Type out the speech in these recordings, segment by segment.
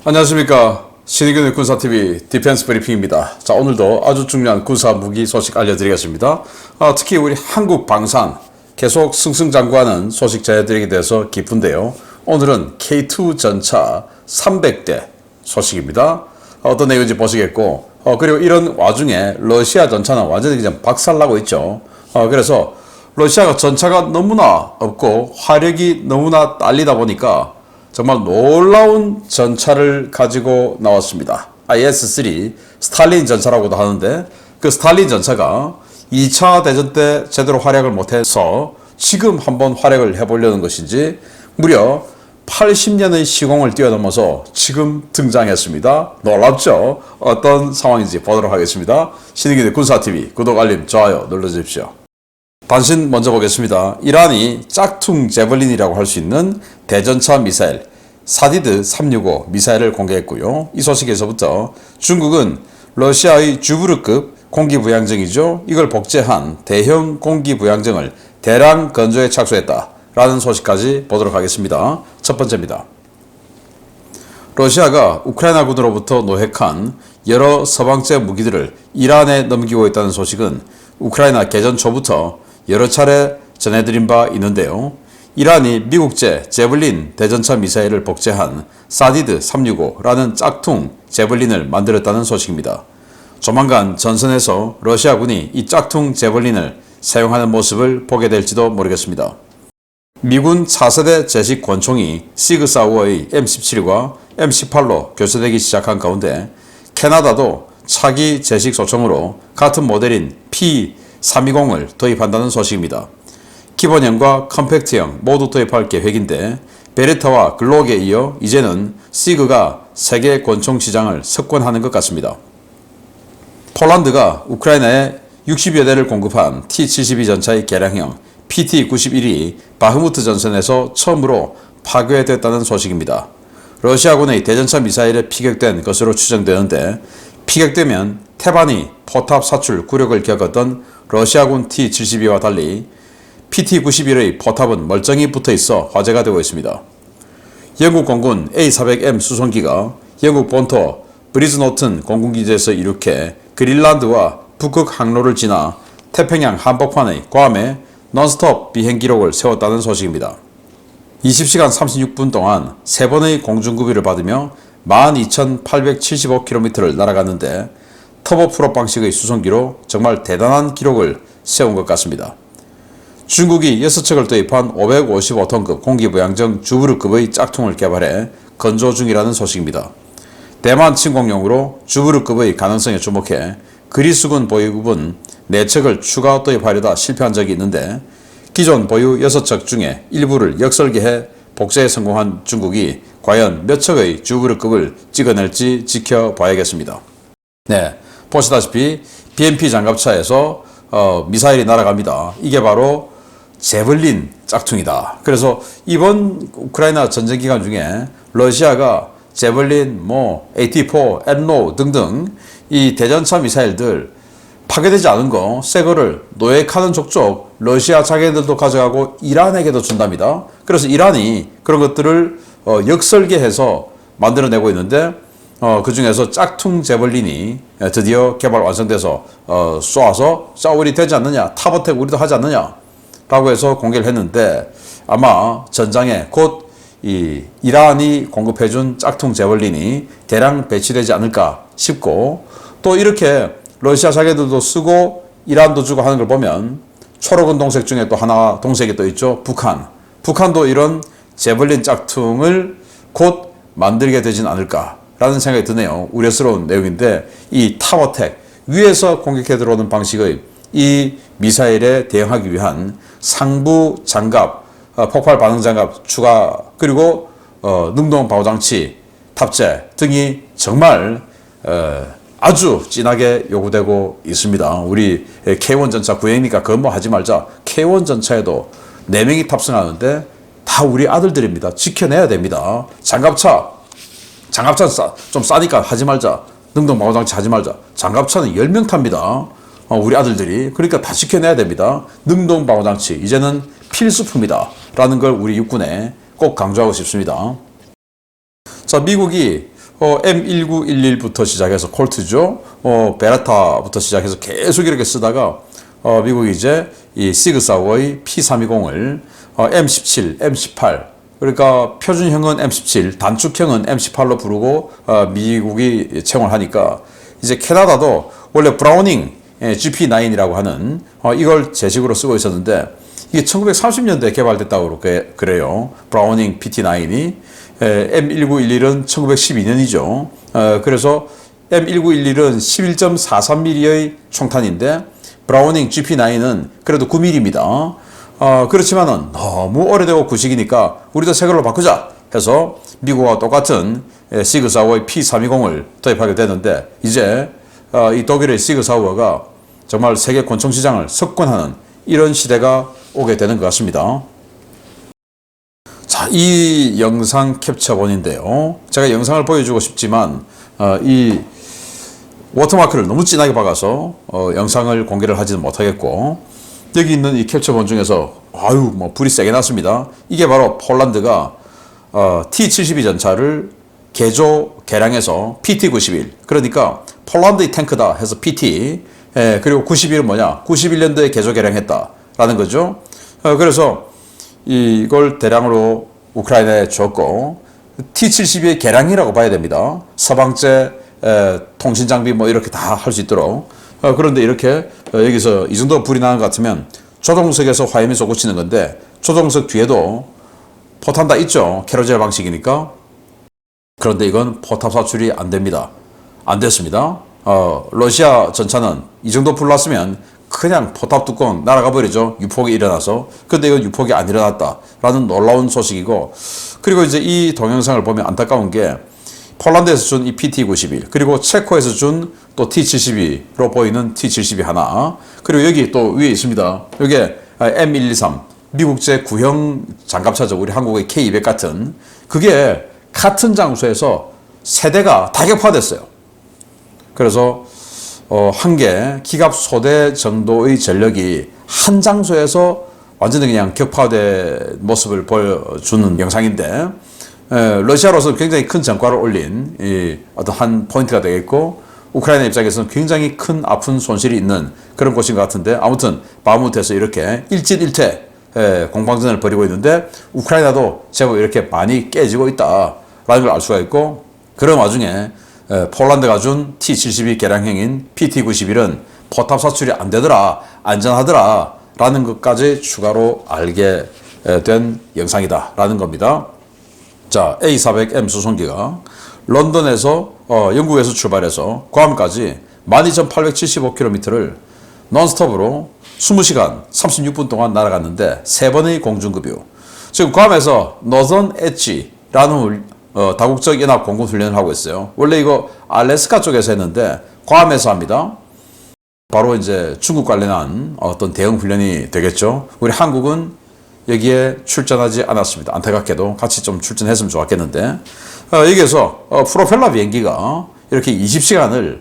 안녕하십니까. 신의균의 군사TV 디펜스 브리핑입니다. 자, 오늘도 아주 중요한 군사 무기 소식 알려드리겠습니다. 특히 우리 한국 방산 계속 승승장구하는 소식 전해드리게 돼서 기쁜데요. 오늘은 K2 전차 300대 소식입니다. 어떤 내용인지 보시겠고, 그리고 이런 와중에 러시아 전차는 완전히 그냥 박살나고 있죠. 그래서 러시아가 전차가 너무나 없고 화력이 너무나 딸리다 보니까 정말 놀라운 전차를 가지고 나왔습니다. IS-3 스탈린 전차라고도 하는데, 그 스탈린 전차가 2차 대전 때 제대로 활약을 못해서 지금 한번 활약을 해보려는 것인지 무려 80년의 시공을 뛰어넘어서 지금 등장했습니다. 놀랍죠? 어떤 상황인지 보도록 하겠습니다. 신의균의 군사TV 구독, 알림, 좋아요 눌러주십시오. 단신 먼저 보겠습니다. 이란이 짝퉁 제블린이라고 할 수 있는 대전차 미사일 사디드 365 미사일을 공개했고요. 이 소식에서부터 중국은 러시아의 주브르급 공기부양정이죠. 이걸 복제한 대형 공기부양정을 대량 건조에 착수했다라는 소식까지 보도록 하겠습니다. 첫 번째입니다. 러시아가 우크라이나군으로부터 노획한 여러 서방제 무기들을 이란에 넘기고 있다는 소식은 우크라이나 개전 초부터 여러 차례 전해드린 바 있는데요. 이란이 미국제 제블린 대전차 미사일을 복제한 사디드 365라는 짝퉁 제블린을 만들었다는 소식입니다. 조만간 전선에서 러시아군이 이 짝퉁 제블린을 사용하는 모습을 보게 될지도 모르겠습니다. 미군 4세대 제식 권총이 시그사우어의 M17과 M18로 교체되기 시작한 가운데 캐나다도 차기 제식 소총으로 같은 모델인 P320을 도입한다는 소식입니다. 기본형과 컴팩트형 모두 도입할 계획인데 베레타와 글록에 이어 이제는 시그가 세계 권총 시장을 석권하는 것 같습니다. 폴란드가 우크라이나에 60여 대를 공급한 T-72 전차의 개량형 PT-91이 바흐무트 전선에서 처음으로 파괴됐다는 소식입니다. 러시아군의 대전차 미사일에 피격된 것으로 추정되는데, 피격되면 태반이 포탑 사출 굴욕을 겪었던 러시아군 T-72와 달리 PT-91의 포탑은 멀쩡히 붙어있어 화제가 되고 있습니다. 영국 공군 A400M 수송기가 영국 본토 브리즈노튼 공군기지에서 이륙해 그린란드와 북극 항로를 지나 태평양 한복판의 괌에 논스톱 비행 기록을 세웠다는 소식입니다. 20시간 36분 동안 3번의 공중구비를 받으며 12,875km를 날아갔는데 터보프롭 방식의 수송기로 정말 대단한 기록을 세운 것 같습니다. 중국이 6척을 도입한 555톤급 공기부양정 주브르급의 짝퉁을 개발해 건조 중이라는 소식입니다. 대만 침공용으로 주브르급의 가능성에 주목해 그리스군 보유국은 4척을 추가 도입하려다 실패한 적이 있는데, 기존 보유 6척 중에 일부를 역설계해 복제에 성공한 중국이 과연 몇 척의 주브르급을 찍어낼지 지켜봐야겠습니다. 네, 보시다시피 BMP 장갑차에서 미사일이 날아갑니다. 이게 바로 제블린 짝퉁이다. 그래서 이번 우크라이나 전쟁 기간 중에 러시아가 제블린, AT4, 엠로 등등 이 대전차 미사일들 파괴되지 않은 거, 새 거를 노획하는 족족 러시아 자기들도 가져가고 이란에게도 준답니다. 그래서 이란이 그런 것들을 역설계해서 만들어내고 있는데, 그 중에서 짝퉁 제블린이 드디어 개발 완성돼서 쏘아서 자, 우리 되지 않느냐, 탑어택 우리도 하지 않느냐 라고 해서 공개를 했는데, 아마 전장에 곧 이 이란이 공급해준 짝퉁 제블린이 대량 배치되지 않을까 싶고, 또 이렇게 러시아 자기들도 쓰고 이란도 주고 하는 걸 보면 초록은 동색 중에 또 하나 동색이 또 있죠. 북한도 이런 제블린 짝퉁을 곧 만들게 되진 않을까라는 생각이 드네요. 우려스러운 내용인데, 이 탑어택 위에서 공격해 들어오는 방식의 이 미사일에 대응하기 위한 상부 장갑, 폭발 반응 장갑 추가, 그리고 능동 방어 장치 탑재 등이 정말 아주 진하게 요구되고 있습니다. 우리 K1 전차 구형이니까 그건 뭐 하지 말자. K1 전차에도 4명이 탑승하는데 다 우리 아들들입니다. 지켜내야 됩니다. 장갑차 좀 싸니까 하지 말자. 능동 방어 장치 하지 말자. 장갑차는 10명 탑니다. 우리 아들들이. 그러니까 다 지켜내야 됩니다. 능동 방어 장치 이제는 필수품이다 라는 걸 우리 육군에 꼭 강조하고 싶습니다. 자, 미국이 M1911부터 시작해서 콜트죠. 베라타부터 시작해서 계속 이렇게 쓰다가 미국이 이제 이 시그사우어의 P320을 M17, M18 그러니까 표준형은 M17, 단축형은 M18로 부르고 미국이 채용을 하니까 이제 캐나다도 원래 브라우닝 GP9이라고 하는 이걸 제식으로 쓰고 있었는데 이게 1930년대에 개발됐다고 그래요. 브라우닝 PT9이 M1911은 1912년이죠. 그래서 M1911은 11.43mm의 총탄인데 브라우닝 GP9은 그래도 9mm입니다. 그렇지만은 너무 오래되고 구식이니까 우리도 새 걸로 바꾸자 해서 미국과 똑같은 시그사우어의 P320을 도입하게 되는데 이제 이 독일의 시그사우어가 정말 세계 권총 시장을 석권하는 이런 시대가 오게 되는 것 같습니다. 자, 이 영상 캡처본인데요. 제가 영상을 보여주고 싶지만 이 워터마크를 너무 진하게 박아서 영상을 공개를 하지는 못하겠고 여기 있는 이 캡처본 중에서 뭐 불이 세게 났습니다. 이게 바로 폴란드가 T-72 전차를 개량해서 PT-91 그러니까 폴란드의 탱크다 해서 PT 그리고 91은 뭐냐 91년도에 개조 개량했다라는 거죠. 그래서 이걸 대량으로 우크라이나에 줬고 T-72의 개량이라고 봐야 됩니다. 서방제 통신 장비 뭐 이렇게 다 할 수 있도록 그런데 이렇게 여기서 이 정도 불이 나는 것 같으면 조종석에서 화염이 솟구치는 건데 조종석 뒤에도 포탄 다 있죠. 캐로젤 방식이니까. 그런데 이건 포탑 사출이 안 됩니다. 안 됐습니다. 러시아 전차는 이 정도 불 났으면 그냥 포탑 뚜껑 날아가 버리죠. 유폭이 일어나서. 근데 이건 유폭이 안 일어났다라는 놀라운 소식이고 그리고 이제 이 동영상을 보면 안타까운 게 폴란드에서 준 이 PT-91 그리고 체코에서 준 또 T-72로 보이는 T-72 하나 그리고 여기 또 위에 있습니다. 이게 M123 미국제 구형 장갑차죠. 우리 한국의 K200 같은 그게 같은 장소에서 세 대가 다 격파됐어요. 그래서 한 개 기갑 소대 정도의 전력이 한 장소에서 완전히 그냥 격파된 모습을 보여주는 영상인데 러시아로서 굉장히 큰 전과를 올린 어떤 한 포인트가 되겠고 우크라이나 입장에서는 굉장히 큰 아픈 손실이 있는 그런 곳인 것 같은데 아무튼 바흐무트에서 이렇게 일진일퇴 공방전을 벌이고 있는데 우크라이나도 제법 이렇게 많이 깨지고 있다라는 걸 알 수가 있고 그런 와중에 폴란드가 준 T-72 개량형인 PT-91은 포탑 사출이 안 되더라 안전하더라 라는 것까지 추가로 알게 된 영상이다 라는 겁니다. 자, A400M 수송기가 런던에서 영국에서 출발해서 괌까지 12,875km를 논스톱으로 20시간 36분 동안 날아갔는데 3번의 공중급유. 지금 괌에서 노던 엣지라는 다국적 연합 공군 훈련을 하고 있어요. 원래 이거 알래스카 쪽에서 했는데 괌에서 합니다. 바로 이제 중국 관련한 어떤 대응 훈련이 되겠죠. 우리 한국은 여기에 출전하지 않았습니다. 안타깝게도 같이 좀 출전했으면 좋았겠는데 여기에서 프로펠러 비행기가 이렇게 20시간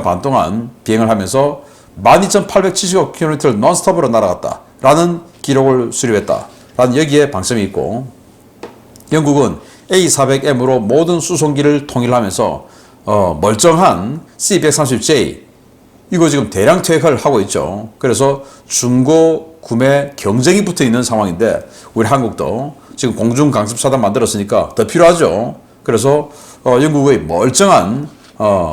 반 동안 비행을 하면서 12,875km를 논스톱으로 날아갔다라는 기록을 수립했다라는 여기에 방점이 있고 영국은 A400M으로 모든 수송기를 통일하면서 멀쩡한 C-130J 이거 지금 대량 퇴역을 하고 있죠. 그래서 중고 구매 경쟁이 붙어 있는 상황인데 우리 한국도 지금 공중 강습사단 만들었으니까 더 필요하죠. 그래서 영국의 멀쩡한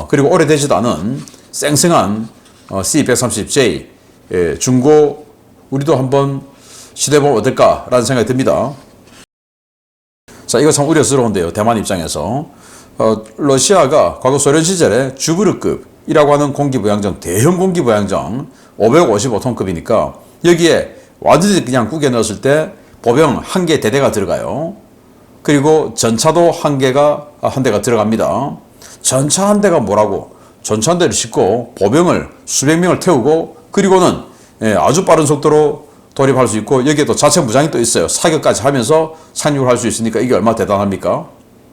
그리고 오래되지도 않은 쌩쌩한 C-130J 중고 우리도 한번 시도해보면 어떨까라는 생각이 듭니다. 자, 이거 참 우려스러운데요. 대만 입장에서 러시아가 과거 소련 시절에 주브르급이라고 하는 공기부양정 대형 공기부양정 555톤급이니까 여기에 완전히 그냥 구겨 넣었을 때 보병 한 개 대대가 들어가요. 그리고 전차도 한 대가 들어갑니다. 전차 한 대가 뭐라고? 전차 한 대를 싣고 보병을 수백 명을 태우고 그리고는 아주 빠른 속도로 돌입할 수 있고 여기에 또 자체 무장이 또 있어요. 사격까지 하면서 상륙을 할 수 있으니까 이게 얼마나 대단합니까?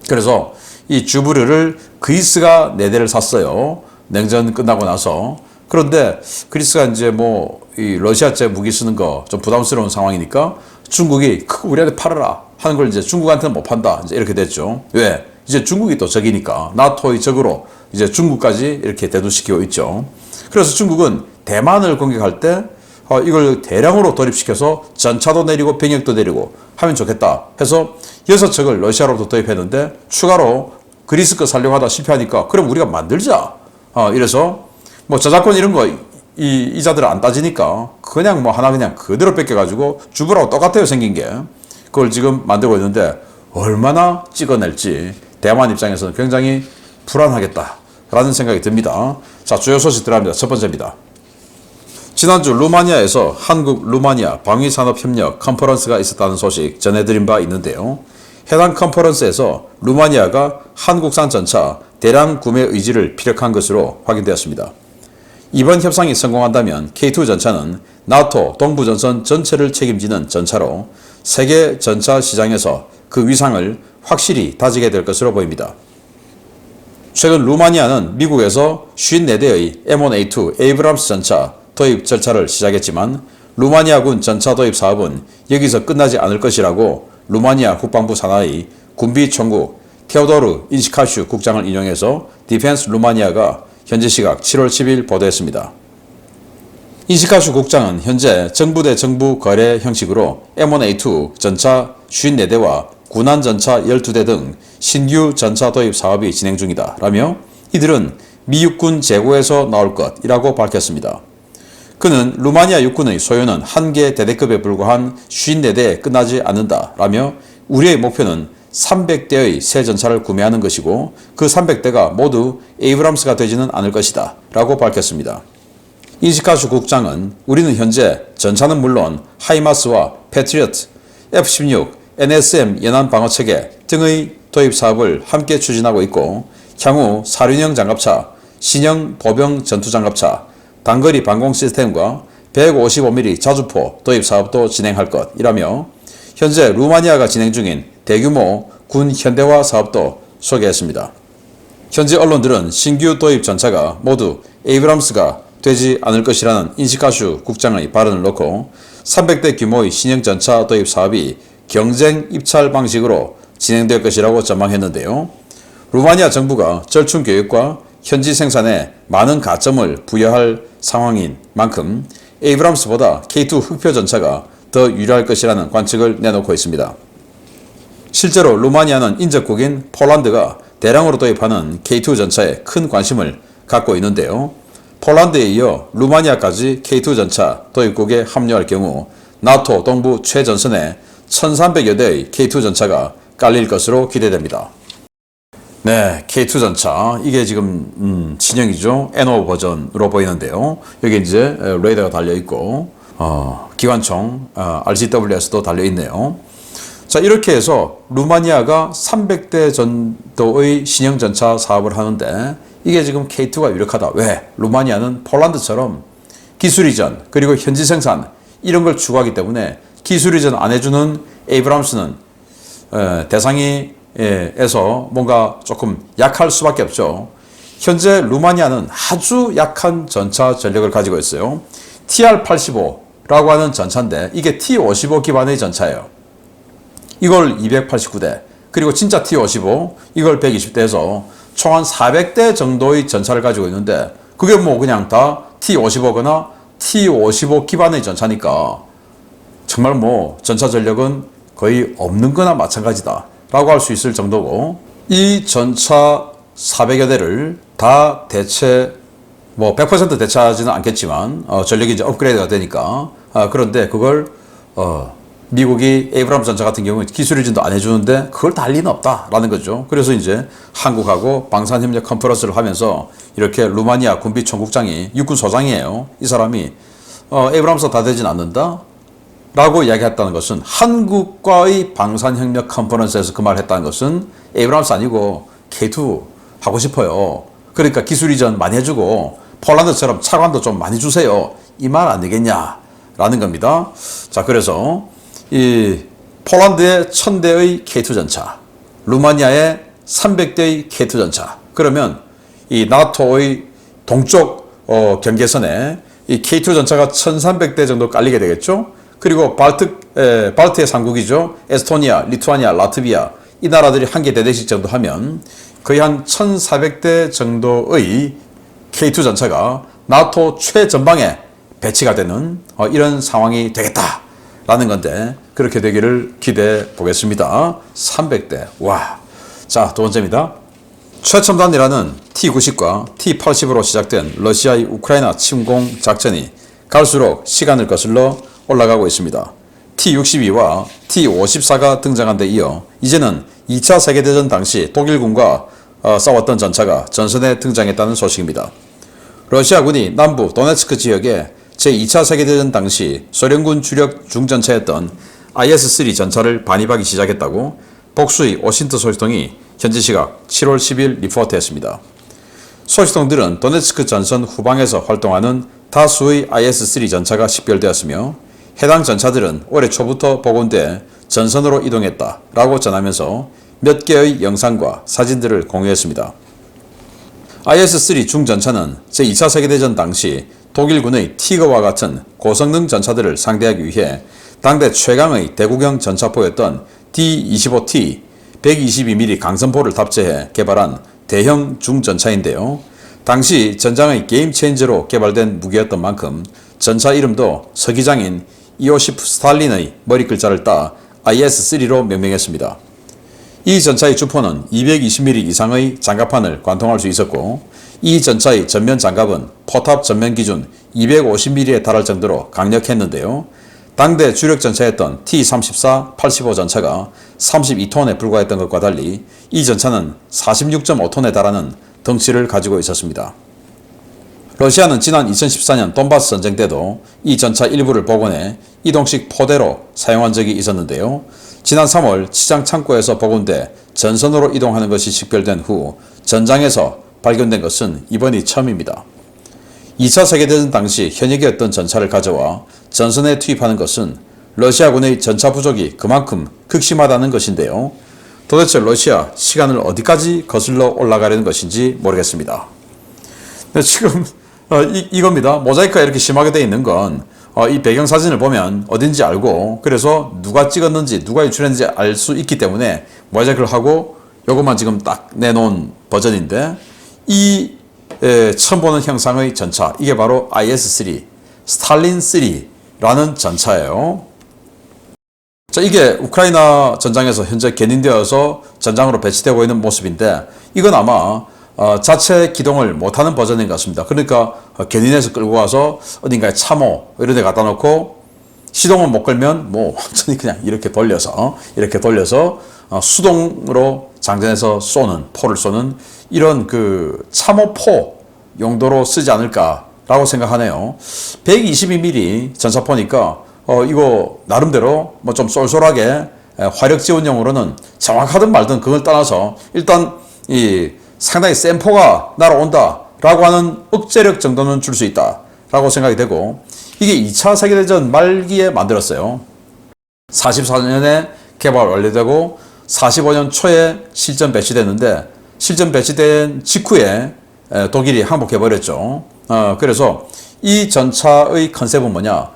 그래서 이 주브르를 그리스가 4대를 샀어요. 냉전 끝나고 나서. 그런데 그리스가 이제 뭐 이 러시아제 무기 쓰는 거 좀 부담스러운 상황이니까 중국이 그거 우리한테 팔아라 하는 걸 이제 중국한테는 못 판다. 이제 이렇게 됐죠. 왜? 이제 중국이 또 적이니까 나토의 적으로 이제 중국까지 이렇게 대두시키고 있죠. 그래서 중국은 대만을 공격할 때 이걸 대량으로 돌입시켜서 전차도 내리고 병력도 내리고 하면 좋겠다 해서 6척을 러시아로부터 도입했는데 추가로 그리스 거 살려고 하다 실패하니까 그럼 우리가 만들자. 이래서 뭐 저작권 이런 거 이자들은 안 따지니까 그냥 뭐 하나 그냥 그대로 뺏겨가지고 주부라고 똑같아요 생긴 게. 그걸 지금 만들고 있는데 얼마나 찍어낼지 대만 입장에서는 굉장히 불안하겠다라는 생각이 듭니다. 자, 주요 소식 들어갑니다. 첫 번째입니다. 지난주 루마니아에서 한국 루마니아 방위산업협력 컨퍼런스가 있었다는 소식 전해드린 바 있는데요. 해당 컨퍼런스에서 루마니아가 한국산 전차 대량 구매 의지를 피력한 것으로 확인되었습니다. 이번 협상이 성공한다면 K2 전차는 나토 동부전선 전체를 책임지는 전차로 세계 전차 시장에서 그 위상을 확실히 다지게 될 것으로 보입니다. 최근 루마니아는 미국에서 54대의 M1A2 에이브람스 전차 도입 절차를 시작했지만 루마니아군 전차 도입 사업은 여기서 끝나지 않을 것이라고 루마니아 국방부 산하의 군비총국 테오도르 인시카슈 국장을 인용해서 디펜스 루마니아가 현지 시각 7월 10일 보도했습니다. 인시카슈 국장은 현재 정부 대 정부 거래 형식으로 M1A2 전차 54대와 군안 전차 12대 등 신규 전차 도입 사업이 진행 중이다 라며 이들은 미 육군 재고에서 나올 것이라고 밝혔습니다. 그는 루마니아 육군의 소요는 한 개 대대급에 불과한 54대에 끝나지 않는다 라며 우리의 목표는 300대의 새 전차를 구매하는 것이고 그 300대가 모두 에이브람스가 되지는 않을 것이다 라고 밝혔습니다. 인시카슈 국장은 우리는 현재 전차는 물론 하이마스와 패트리어트, F-16, NSM 연안 방어체계 등의 도입 사업을 함께 추진하고 있고 향후 사륜형 장갑차, 신형 보병 전투장갑차, 단거리 방공 시스템과 155mm 자주포 도입 사업도 진행할 것이라며 현재 루마니아가 진행 중인 대규모 군 현대화 사업도 소개했습니다. 현지 언론들은 신규 도입 전차가 모두 에이브람스가 되지 않을 것이라는 인시카슈 국장의 발언을 놓고 300대 규모의 신형 전차 도입 사업이 경쟁 입찰 방식으로 진행될 것이라고 전망했는데요. 루마니아 정부가 절충 교육과 현지 생산에 많은 가점을 부여할 상황인 만큼 에이브람스보다 K2 흑표 전차가 더 유리할 것이라는 관측을 내놓고 있습니다. 실제로 루마니아는 인접국인 폴란드가 대량으로 도입하는 K2 전차에 큰 관심을 갖고 있는데요. 폴란드에 이어 루마니아까지 K2 전차 도입국에 합류할 경우 나토 동부 최전선에 1300여 대의 K2 전차가 깔릴 것으로 기대됩니다. 네, K2 전차 이게 지금 신형이죠. N5 버전으로 보이는데요. 여기 이제 레이더가 달려 있고 기관총 RCWS도 달려 있네요. 자, 이렇게 해서 루마니아가 300대 정도의 신형 전차 사업을 하는데 이게 지금 K2가 유력하다. 왜? 루마니아는 폴란드처럼 기술 이전 그리고 현지 생산 이런 걸 추구하기 때문에 기술 이전 안 해주는 에이브람스는 대상이 에서 뭔가 조금 약할 수밖에 없죠. 현재 루마니아는 아주 약한 전차 전력을 가지고 있어요. TR-85라고 하는 전차인데 이게 T-55 기반의 전차예요. 이걸 289대 그리고 진짜 T-55 이걸 120대에서 총 한 400대 정도의 전차를 가지고 있는데 그게 뭐 그냥 다 T-55거나 T-55 기반의 전차니까 정말 뭐 전차 전력은 거의 없는 거나 마찬가지다 라고 할 수 있을 정도고 이 전차 400여 대를 다 대체 뭐 100% 대체하지는 않겠지만 전력이 이제 업그레이드가 되니까 그런데 그걸 미국이 에이브람스 전차 같은 경우는 기술 이전도 안 해주는데 그걸 다 할 리는 없다라는 거죠. 그래서 이제 한국하고 방산협력 컨퍼런스를 하면서 이렇게 루마니아 군비총국장이 육군 소장이에요. 이 사람이 에이브람스 다 되진 않는다 라고 이야기했다는 것은 한국과의 방산협력 컨퍼런스에서 그 말을 했다는 것은 에이브람스 아니고 K2 하고 싶어요. 그러니까 기술 이전 많이 해주고 폴란드처럼 차관도 좀 많이 주세요. 이 말 안 되겠냐 라는 겁니다. 자, 그래서 이 폴란드의 1000대의 K2 전차, 루마니아의 300대의 K2 전차 그러면 이 나토의 동쪽 경계선에 이 K2 전차가 1300대 정도 깔리게 되겠죠. 그리고 발트의 상국이죠. 에스토니아, 리투아니아, 라트비아 이 나라들이 한 개 대대씩 정도 하면 거의 한 1400대 정도의 K2 전차가 나토 최전방에 배치가 되는 이런 상황이 되겠다라는 건데 그렇게 되기를 기대해 보겠습니다. 300대. 와. 자, 두 번째입니다. 최첨단이라는 T-90과 T-80으로 시작된 러시아의 우크라이나 침공 작전이 갈수록 시간을 거슬러 올라가고 있습니다. T-62와 T-54가 등장한 데 이어 이제는 2차 세계대전 당시 독일군과 싸웠던 전차가 전선에 등장했다는 소식입니다. 러시아군이 남부 도네츠크 지역에 제2차 세계대전 당시 소련군 주력 중전차였던 IS-3 전차를 반입하기 시작했다고 복수의 오신트 소식통이 현지 시각 7월 10일 리포트했습니다. 소식통들은 도네츠크 전선 후방에서 활동하는 다수의 IS-3 전차가 식별되었으며 해당 전차들은 올해 초부터 복원돼 전선으로 이동했다라고 전하면서 몇 개의 영상과 사진들을 공유했습니다. IS-3 중전차는 제2차 세계대전 당시 독일군의 티거와 같은 고성능 전차들을 상대하기 위해 당대 최강의 대구경 전차포였던 D-25T 122mm 강선포를 탑재해 개발한 대형 중전차인데요. 당시 전장의 게임 체인저로 개발된 무기였던 만큼 전차 이름도 서기장인 이오시프 스탈린의 머리 글자를 따 IS-3로 명명했습니다. 이 전차의 주포는 220mm 이상의 장갑판을 관통할 수 있었고 이 전차의 전면 장갑은 포탑 전면 기준 250mm에 달할 정도로 강력했는데요. 당대 주력 전차였던 T-34-85 전차가 32톤에 불과했던 것과 달리 이 전차는 46.5톤에 달하는 덩치를 가지고 있었습니다. 러시아는 지난 2014년 돈바스 전쟁 때도 이 전차 일부를 복원해 이동식 포대로 사용한 적이 있었는데요. 지난 3월 치장 창고에서 복원돼 전선으로 이동하는 것이 식별된 후 전장에서 발견된 것은 이번이 처음입니다. 2차 세계대전 당시 현역이었던 전차를 가져와 전선에 투입하는 것은 러시아군의 전차 부족이 그만큼 극심하다는 것인데요. 도대체 러시아 시간을 어디까지 거슬러 올라가려는 것인지 모르겠습니다. 지금 이겁니다. 모자이크가 이렇게 심하게 되어 있는 건 이 배경사진을 보면 어딘지 알고 그래서 누가 찍었는지 누가 유출했는지 알 수 있기 때문에 모자이크를 하고 요것만 지금 딱 내놓은 버전인데 이 처음 보는 형상의 전차 이게 바로 IS-3 스탈린 3라는 전차예요. 자, 이게 우크라이나 전장에서 현재 견인되어서 전장으로 배치되고 있는 모습인데 이건 아마 자체 기동을 못하는 버전인 것 같습니다. 그러니까 견인해서 끌고 가서 어딘가에 참호 이런 데 갖다 놓고 시동을 못 걸면 뭐 완전히 그냥 이렇게 돌려서 수동으로 장전해서 쏘는 포를 쏘는 이런 그 참호포 용도로 쓰지 않을까라고 생각하네요. 122mm 전차포니까 이거 나름대로 뭐 좀 쏠쏠하게 화력 지원용으로는 정확하든 말든 그걸 떠나서 일단 이 상당히 센 포가 날아온다라고 하는 억제력 정도는 줄 수 있다라고 생각이 되고 이게 2차 세계대전 말기에 만들었어요. 44년에 개발 완료되고 45년 초에 실전 배치됐는데 실전 배치된 직후에 독일이 항복해버렸죠. 그래서 이 전차의 컨셉은 뭐냐?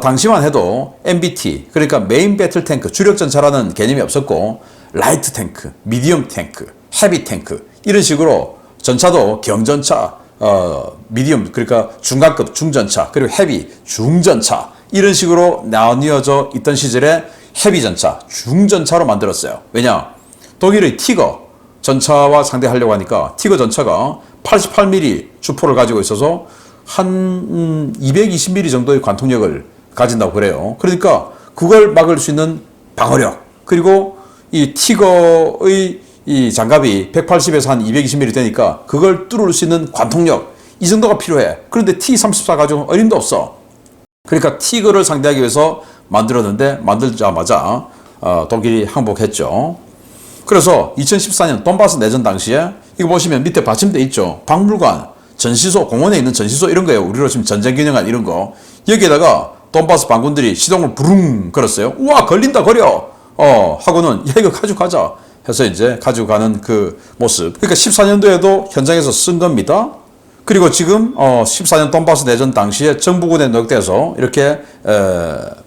당시만 해도 MBT, 그러니까 메인 배틀 탱크, 주력 전차라는 개념이 없었고, 라이트 탱크, 미디엄 탱크, 헤비 탱크, 이런 식으로 전차도 경전차, 미디엄, 그러니까 중간급 중전차, 그리고 헤비, 중전차, 이런 식으로 나뉘어져 있던 시절에 헤비 전차, 중전차로 만들었어요. 왜냐? 독일의 티거 전차와 상대하려고 하니까 티거 전차가 88mm 주포를 가지고 있어서 한 220mm 정도의 관통력을 가진다고 그래요. 그러니까 그걸 막을 수 있는 방어력, 그리고 이 티거의 이 장갑이 180에서 한 220mm 되니까 그걸 뚫을 수 있는 관통력, 이 정도가 필요해. 그런데 T-34 가지고는 어림도 없어. 그러니까 티거를 상대하기 위해서 만들었는데 만들자마자 독일이 항복했죠. 그래서 2014년 돈바스 내전 당시에 이거 보시면 밑에 받침대 있죠. 박물관, 전시소, 공원에 있는 전시소 이런 거예요. 우리로 지금 전쟁기념관 이런 거. 여기에다가 돈바스 반군들이 시동을 부릉 걸었어요. 우와, 걸린다, 거려! 하고는, 야, 이거 가지고 가자. 해서 이제 가지고 가는 그 모습. 그러니까 14년도에도 현장에서 쓴 겁니다. 그리고 지금, 14년 돈바스 내전 당시에 정부군에 노역돼서 이렇게,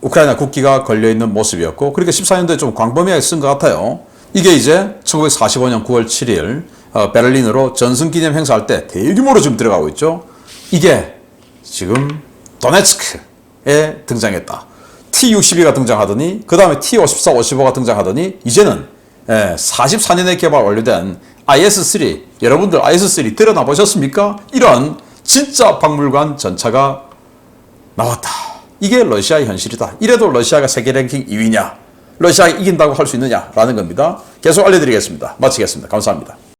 우크라이나 국기가 걸려있는 모습이었고, 그러니까 14년도에 좀 광범위하게 쓴 것 같아요. 이게 이제 1945년 9월 7일 베를린으로 전승기념 행사할 때 대규모로 지금 들어가고 있죠. 이게 지금 도네츠크에 등장했다. T-62가 등장하더니 그 다음에 T-54, 55가 등장하더니 이제는 44년에 개발 완료된 IS-3, 여러분들 IS-3 들여다 보셨습니까? 이런 진짜 박물관 전차가 나왔다. 이게 러시아의 현실이다. 이래도 러시아가 세계 랭킹 2위냐? 러시아가 이긴다고 할 수 있느냐라는 겁니다. 계속 알려드리겠습니다. 마치겠습니다. 감사합니다.